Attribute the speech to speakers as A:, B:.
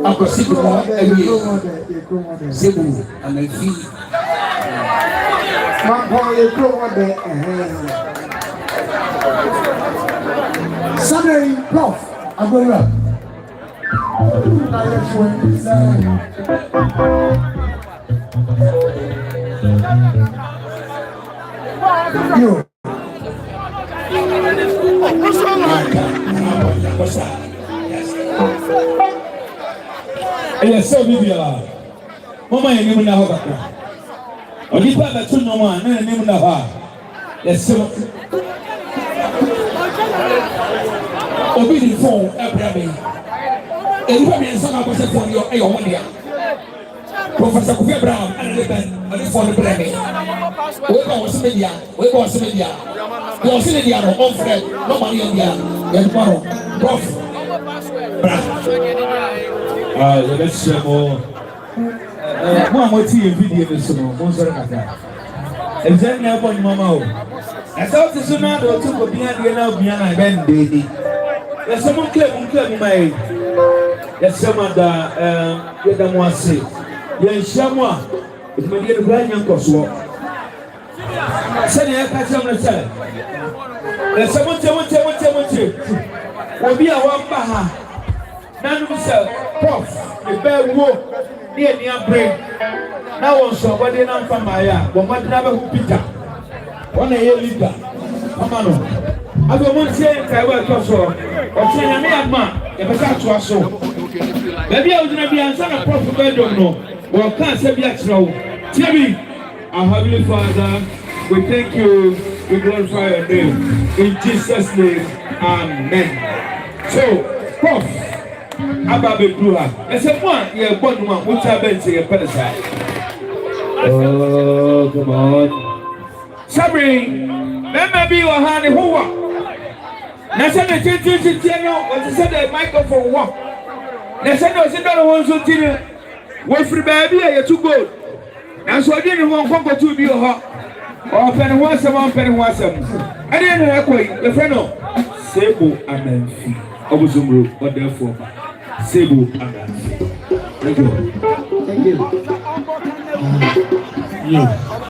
A: Akwasi Aseibu Amanfi.
B: Sunday Prof. Agora. Yo.
C: Yes, so Bibia. Mama, you never know how. Or you put that to no one, and never know how. Yes, so. Obedient phone, Abraham. And you have been some of us for your Ayonia. Professor Kufi Brown, and the for the Bremy. We was media, we was media. We was media, no friend, no money on the other. Prof. Let's say more. More tea video this monster. And then I want Mama. I thought the sooner or two would be at the end of Biana Ben Baby. There's someone clear my. There's some of the Yadamoisi. Yes, someone. It's my dear blind young Cosmo. Send your catch on the side. There's someone will be a one baha. None of us, Prof. The bear walk near the brain. Now also, what they know from my eye, but what never who Peter. One a year leader. Come on. I don't want to say, I work also. Or say, I may have man, if I got to us so. Maybe I was going to be answered a Prof. I don't know. Well, can't say, Tabiri, our Heavenly Father, we thank you, we glorify your name. In Jesus' name, amen. So, Prof. About the blue hat. I said, one, you're one, which I've been to your pedestal. Oh, come on. Sabri, remember be your hand in who? Now, send the channel, what to say the microphone walk. Now, send us another one to dinner. What free baby, you're too good. Now, so I didn't want to go to be a hot. Or penny was some, penny was some. I didn't know the friend of Aseibu Amanfi. I was a group, but therefore. Aseibu Amanfi. Thank you.
B: Thank you.